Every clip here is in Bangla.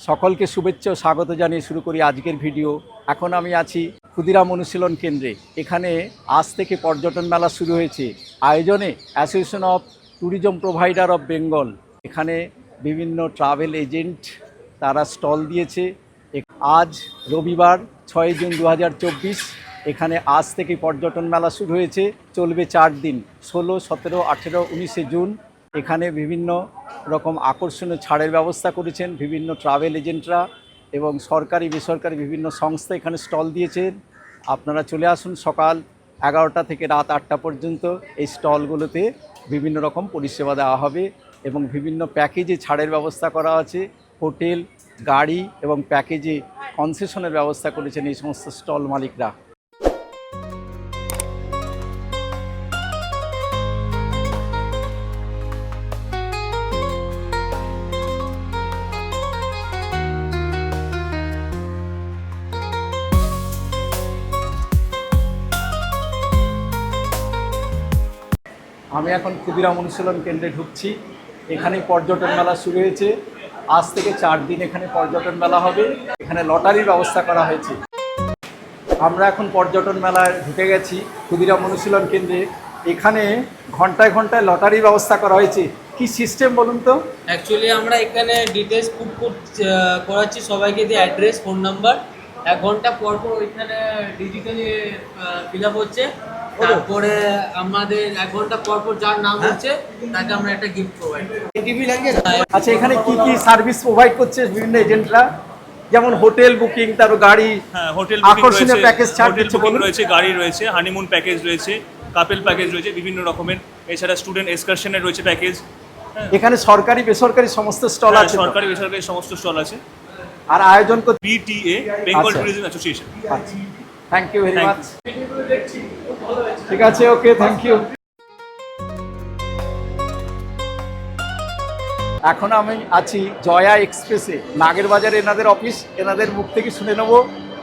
সকলকে শুভেচ্ছা ও স্বাগত জানিয়ে শুরু করি আজকের ভিডিও। এখন আমি আছি ক্ষুদিরাম অনুশীলন কেন্দ্রে। এখানে আজ থেকে পর্যটন মেলা শুরু হয়েছে। আয়োজনে association of tourism provider of Bengal. এখানে বিভিন্ন ট্রাভেল এজেন্ট তারা স্টল দিয়েছে। আজ রবিবার 6 জুন 2024। এখানে আজ থেকে পর্যটন মেলা শুরু হয়েছে, চলবে 4 দিন, 16, 17, 18, 19 জুন। এখানে বিভিন্ন রকম আকর্ষণীয় ছাড়ের ব্যবস্থা করেছেন বিভিন্ন ট্রাভেল এজেন্টরা এবং সরকারি বেসরকারি বিভিন্ন সংস্থা এখানে স্টল দিয়েছেন। আপনারা চলে আসুন সকাল 11টা থেকে রাত 8টা পর্যন্ত। এই স্টলগুলোতে বিভিন্ন রকম পরিষেবা দেওয়া হবে এবং বিভিন্ন প্যাকেজে ছাড়ের ব্যবস্থা করা আছে। হোটেল, গাড়ি এবং প্যাকেজে কনসেশনের ব্যবস্থা করেছেন এই সমস্ত স্টল মালিকরা। আমি এখন ক্ষুদিরাম অনুশীলন কেন্দ্রে ঢুকছি। এখানে পর্যটন মেলা শুরু হয়েছে। আজ থেকে 4 দিন এখানে পর্যটন মেলা হবে। এখানে লটারির ব্যবস্থা করা হয়েছে। আমরা এখন পর্যটন মেলায় ঢুকে গেছি ক্ষুদিরাম অনুশীলন কেন্দ্রে। এখানে ঘন্টায় ঘন্টায় লটারির ব্যবস্থা করা হয়েছে। কি সিস্টেম বলুন তো? অ্যাকচুয়ালি আমরা এখানে ডিটেলস পুট করাচ্ছি সবাইকে, দিয়ে অ্যাড্রেস, ফোন নাম্বার। 1 ঘন্টা পর পর ওইখানে ডিজিটালি ফিল আপ হচ্ছে। তারপরে আমাদের 1 ঘন্টা পর পর যার নাম হচ্ছে তাকে আমরা একটা গিফট প্রোভাইড করি। আচ্ছা, এখানে কি কি সার্ভিস প্রোভাইড করছে বিভিন্ন এজেন্টরা? যেমন হোটেল বুকিং, তারপর গাড়ি, হোটেল আকর্ষণীয় প্যাকেজ ছাড় দিচ্ছে বলুন। রয়েছে, গাড়ি রয়েছে, হানিমুন প্যাকেজ রয়েছে, কাপেল প্যাকেজ রয়েছে বিভিন্ন রকমের। এছাড়া স্টুডেন্ট এক্সকারশনের রয়েছে প্যাকেজ। এখানে সরকারি বেসরকারি সমস্ত স্টল আছে। সরকারি বেসরকারি সমস্ত স্টল আছে। আর আয়োজন করতে বিটিএ, বেঙ্গল ট্যুরিজম অ্যাসোসিয়েশন। আচ্ছা, থ্যাংক ইউ ভেরি মাচ। ঠিক আছে, ওকে, থ্যাংক ইউ। এখন আমি আছি জয়া এক্সপ্রেসে, নাগের বাজারে এনাদের অফিস। এনাদের মুখ থেকে শুনে নেব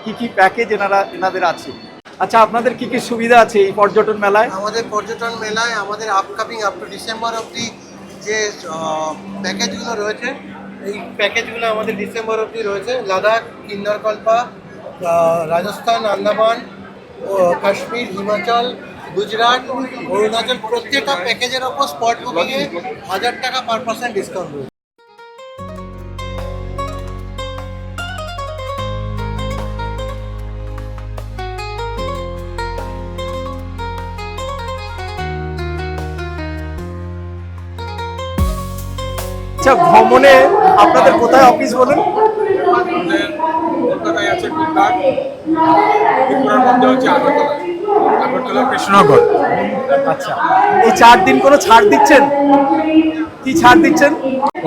কি কি প্যাকেজ এনাদের আছে। আচ্ছা, আপনাদের কি কি সুবিধা আছে এই পর্যটন মেলায়? আমাদের পর্যটন মেলায় আমাদের আপকামিং আপ টু ডিসেম্বর অবধি যে প্যাকেজগুলো রয়েছে, এই প্যাকেজগুলো আমাদের ডিসেম্বর অবধি রয়েছে। লাদাখ, কিন্নরকল্পা, রাজস্থান, আন্দামান, কাশ্মীর, হিমাচল, গুজরাট, অরুণাচল, প্রত্যেকটা প্যাকেজের ওপর স্পট বুকিংয়ে 1000 টাকা পার পার্সন ডিসকাউন্ট রয়েছে। আচ্ছা, ভ্রমণে আপনাদের কোথায় অফিস বলুন? কলকাতায় আছে গুজরাট, ত্রিপুরার মধ্যে হচ্ছে আগরতলা, কৃষ্ণনগর। আচ্ছা, এই 4 দিন কোনো ছাড় দিচ্ছেন? কি ছাড় দিচ্ছেন?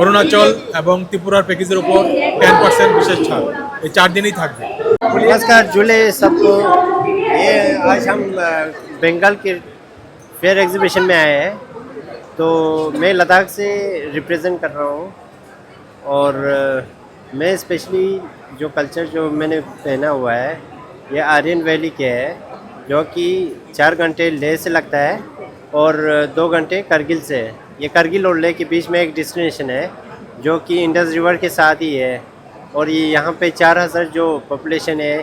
অরুণাচল এবং ত্রিপুরার প্যাকেজের উপর 10% বিশেষ ছাড় এই 4 দিনই থাকবে। नमस्कार जुले सबको। ये आज हम बंगाल के फेयर एग्जीबिशन में आए हैं, तो मैं लद्दाख से रिप्रेजेंट कर रहा हूँ। और मैं स्पेशली जो कल्चर जो मैंने पहना हुआ है ये आर्यन वैली के है, जो कि 4 घंटे लेह से लगता है और 2 घंटे करगिल से है। ये करगिल और लेह के बीच में एक डेस्टिनेशन है जो कि इंडस रिवर के साथ ही है। और ये यहाँ पे 4000 जो पॉपुलेशन है,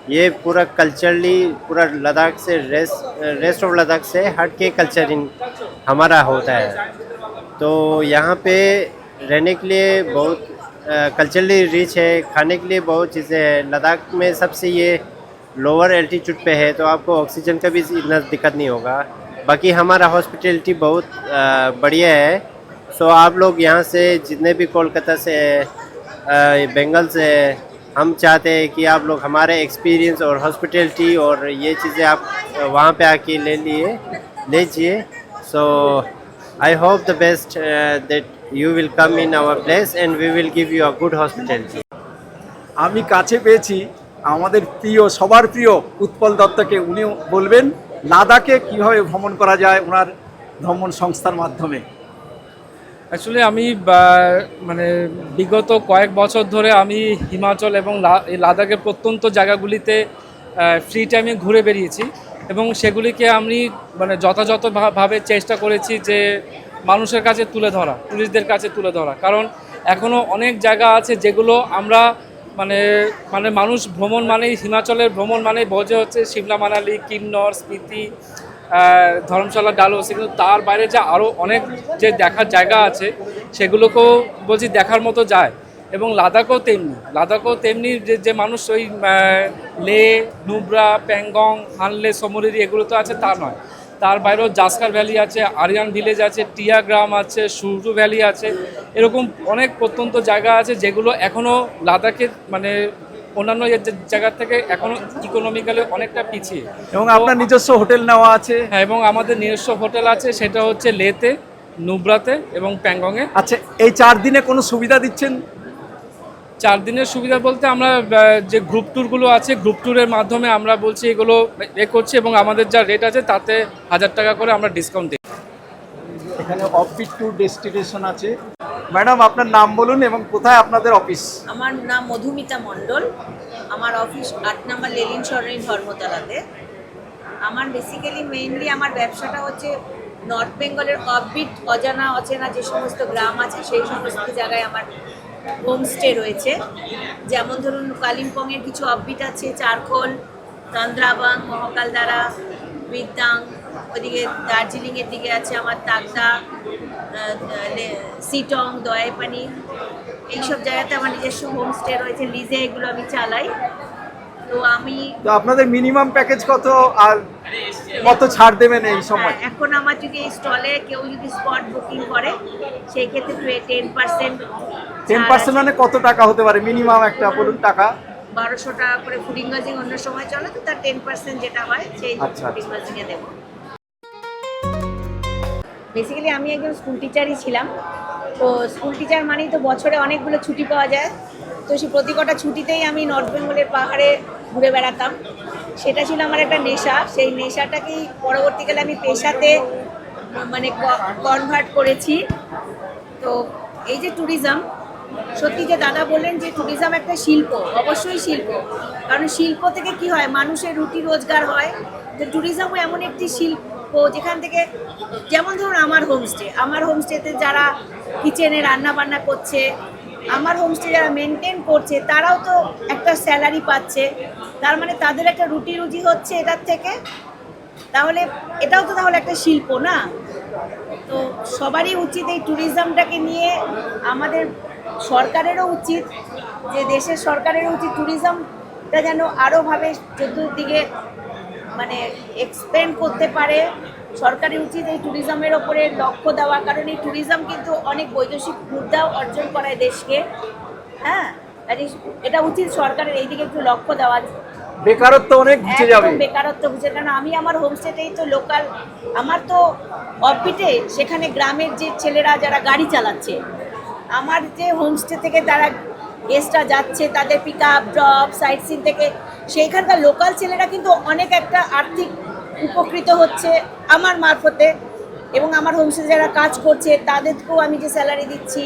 ये पूरा कल्चरली पूरा लद्दाख से रेस्ट ऑफ लद्दाख से हट के कल्चरिंग हमारा होता है। तो यहाँ पे रहने के लिए बहुत कल्चरली रिच है, खाने के लिए बहुत चीज़ें हैं। लद्दाख में सबसे ये लोअर एल्टीट्यूड पे है, तो आपको ऑक्सीजन का भी इतना दिक्कत नहीं होगा। बाकी हमारा हॉस्पिटलिटी बहुत बढ़िया है। सो आप लोग यहाँ से जितने भी कोलकाता से बंगाल से हम चाहते हैं कि आप लोग हमारे एक्सपीरियंस और हॉस्पिटलिटी और ये चीज़ें आप वहाँ पे आके लीजिए। So I hope the best that you will come in our place and we will give you a good hospitality. আমি কাছে পেয়েছি আমাদের প্রিয়, সবার প্রিয় উৎপল দত্তকে। উনি বলবেন লাদাখে কিভাবে ভ্রমণ করা যায় ওনার ভ্রমণ সংস্থার মাধ্যমে। অ্যাকচুয়ালি আমি মানে বিগত কয়েক বছর ধরে আমি হিমাচল এবং লাদাখের প্রত্যন্ত জায়গাগুলিতে ফ্রি টাইমে ঘুরে বেরিয়েছি এবং সেগুলিকে আমি মানে যথাযথভাবে চেষ্টা করেছি যে মানুষের কাছে তুলে ধরা, টুরিস্টদের কাছে তুলে ধরা। কারণ এখনও অনেক জায়গা আছে যেগুলো আমরা মানে মানে মানুষ ভ্রমণ মানেই হিমাচলের ভ্রমণ মানেই বোঝে হচ্ছে সিমলা মানালি কিন্নর স্পিতি ধর্মশালা ডালহৌসি, কিন্তু তার বাইরে যে আরও অনেক যে দেখার জায়গা আছে সেগুলোকেও বলছি দেখার মতো যায়। এবং লাদাখও তেমনি যে মানুষ ওই লে নুব্রা প্যাংগং হানলে সমরিরি এগুলো তো আছে তা নয়, তার বাইরেও জাস্কার ভ্যালি আছে, আরিয়ান ভিলেজ আছে, টিয়া গ্রাম আছে, সুরু ভ্যালি আছে, এরকম অনেক প্রত্যন্ত জায়গা আছে যেগুলো এখনও লাদাখের মানে অন্যান্য জায়গার থেকে এখনও ইকোনমিক্যালি অনেকটা পিছিয়ে। এবং আপনার নিজস্ব হোটেল নেওয়া আছে? হ্যাঁ, এবং আমাদের নিজস্ব হোটেল আছে, সেটা হচ্ছে লেতে, নুব্রাতে এবং প্যাংগংয়ে। আচ্ছা, এই 4 দিনে কোনো সুবিধা দিচ্ছেন? 4 দিনের সুবিধা বলতে আমরা যে গ্রুপ ট্যুরগুলো আছে গ্রুপ ট্যুরের মাধ্যমে আমরা বলছি এগুলো করছি, এবং আমাদের যা রেট আছে তাতে 1000 টাকা করে আমরা ডিসকাউন্ট দিই। এখানে অফবিট ট্যুর ডেস্টিনেশন আছে। ম্যাডাম, আপনার নাম বলুন এবং কোথায় আপনাদের অফিস? আমার নাম মধুমিতা মণ্ডল, আমার অফিস 8 নম্বর লেলিন সরণি ধর্মতলাতে। আমার বেসিক্যালি মেইনলি আমার ব্যবসাটা হচ্ছে নর্থ বেঙ্গলের অফবিট অজানা অচেনা যে সমস্ত গ্রাম আছে সেই সমস্ত জায়গায় আমার হোমস্টে রয়েছে। যেমন ধরুন কালিম্পংয়ের কিছু অফবিট আছে, চারখোল, তন্দ্রাবাং, মহাকালদারা, বিদ্যাং, ওদিকে দার্জিলিংয়ের দিকে আছে আমার তাকদা, সিটং, দয়াইপানি, এইসব জায়গাতে আমার নিজস্ব হোমস্টে রয়েছে, লিজে এগুলো আমি চালাই। তো আপনাদের মিনিমাম প্যাকেজ কত আর কত ছাড় দেবেন এই সময়? এখন আমার যদি এই স্টলে কেউ যদি স্পট বুকিং করে সেই ক্ষেত্রে 10% মানে কত টাকা হতে পারে মিনিমাম একটা বলুন টাকা? 1200 টাকা করে ফুডিং লজিং অন্য সময় চলে, তো তার 10% যেটা হয় সেই ফুডিং লজিংয়ে দেবো। বেসিক্যালি আমি একজন স্কুল টিচারই ছিলাম। তো স্কুল টিচার মানেই তো বছরে অনেকগুলো ছুটি পাওয়া যায়, তো সেই প্রতি কটা ছুটিতেই আমি নর্থ বেঙ্গলের পাহাড়ে ঘুরে বেড়াতাম। সেটা ছিল আমার একটা নেশা। সেই নেশাটাকেই পরবর্তীকালে আমি পেশাতে মানে কনভার্ট করেছি। তো এই যে ট্যুরিজম, সত্যি যে দাদা বললেন যে ট্যুরিজম একটা শিল্প, অবশ্যই শিল্প। কারণ শিল্প থেকে কি হয়, মানুষের রুটি রোজগার হয়। যে ট্যুরিজমও এমন একটি শিল্প যেখান থেকে, যেমন ধরুন আমার হোমস্টেতে যারা কিচেনে রান্না বান্না করছে, আমার হোমস্টে যারা মেনটেন করছে, তারাও তো একটা স্যালারি পাচ্ছে। তার মানে তাদের একটা রুটি রুজি হচ্ছে এটার থেকে। তাহলে এটাও তো তাহলে একটা শিল্প না? তো সবারই উচিত এই ট্যুরিজমটাকে নিয়ে, আমাদের সরকারেরও উচিত, যে দেশের সরকারেরও উচিত ট্যুরিজমটা যেন আরোভাবে চতুর্দিকে মানে এক্সপেন্ড করতে পারে। সরকারের উচিত এই ট্যুরিজমের ওপরে লক্ষ্য দেওয়া, কারণ এই ট্যুরিজম কিন্তু অনেক বৈদেশিক মুদ্রাও অর্জন করায় দেশকে। হ্যাঁ, এটা উচিত সরকারের এই দিকে একটু লক্ষ্য দেওয়া। বেকারত্ব অনেক ঘুচে যাবে। বেকারত্ব ঘুচে, কারণ আমি আমার হোমস্টেতেই তো লোকাল, আমার তো অফবিটে সেখানে গ্রামের যে ছেলেরা যারা গাড়ি চালাচ্ছে, আমার যে হোমস্টে থেকে তারা গেস্টরা যাচ্ছে, তাদের pick up drop sightseeing থেকে, সেইখানকার লোকাল ছেলেরা কিন্তু অনেক একটা আর্থিক উপকৃত হচ্ছে আমার মারফতে। এবং আমার হোমস্টে যারা কাজ করছে তাদেরকেও আমি যে স্যালারি দিচ্ছি,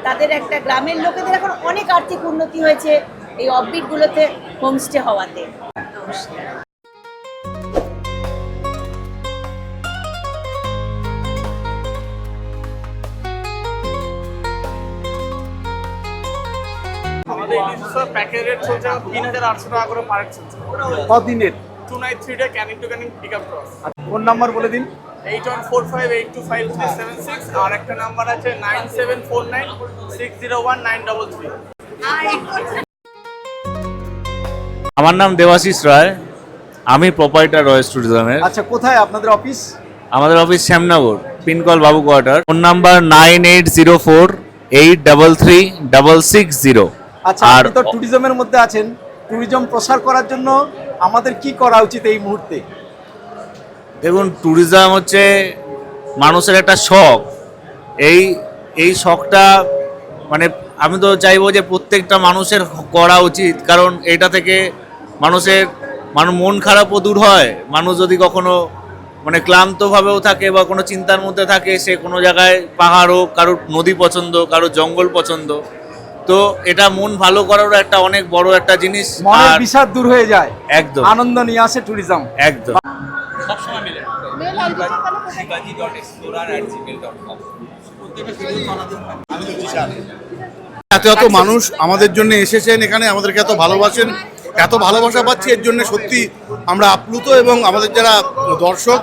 তাদের একটা গ্রামের লোকেদের এখন অনেক আর্থিক উন্নতি হয়েছে এই অফবিটগুলোতে হোমস্টে হওয়াতে। নমস্কার। আমাদের ইলিশ প্যাকেজ রেট চলছে 3800 টাকা করে পার হেড চলছে। কদিনের? 2 night 3 day Canning to Canning pick up cross. Phone number বলে দিন। 8145825376 আর একটা নাম্বার আছে 9749601933। আমার নাম দেবাশিস রায়, আমি প্রোপাইটার রয়েস ট্যুরিজমের। আচ্ছা, কোথায় আপনাদের অফিস? আমাদের অফিস শ্যামনগর, পিনকল বাবু কোয়ার্টার। Phone number 9804833660। আচ্ছা, আপনি তো ট্যুরিজমের মধ্যে আছেন, ট্যুরিজম প্রসার করার জন্য আমাদের কি করা উচিত এই মুহূর্তে? দেখুন, ট্যুরিজম হচ্ছে মানুষের একটা শখ। এই শখটা মানে আমি তো চাইবো যে প্রত্যেকটা মানুষের করা উচিত, কারণ এটা থেকে মানুষের মন খারাপও দূর হয়। মানুষ যদি কখনো মানে ক্লান্তভাবেও থাকে বা কোনো চিন্তার মধ্যে থাকে, সে কোনো জায়গায় পাহাড় হোক, কারোর নদী পছন্দ, কারোর জঙ্গল পছন্দ, তো এটা মন ভালো করারও একটা অনেক বড় একটা জিনিস। মনের বিষাদ দূর হয়ে যায়, একদম আনন্দ নিয়ে আসে ট্যুরিজম। একদম। সবসময় মিলে শিবাজি.explorer@gmail.com। আমি তো বিশাল। এত এত মানুষ আমাদের জন্য এসেছেন এখানে, আমাদেরকে এত ভালোবাসেন, এত ভালোবাসা পাচ্ছি, এর জন্য সত্যি আমরা আপ্লুত এবং আমাদের যারা দর্শক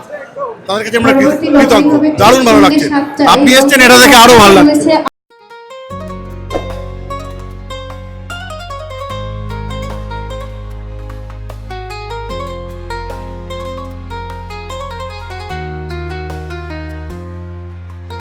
তাদের কাছে আমরা কৃতজ্ঞ। দারুণ ভালো লাগছে, আপনি এসছেন এটা দেখে আরো ভালো লাগছে।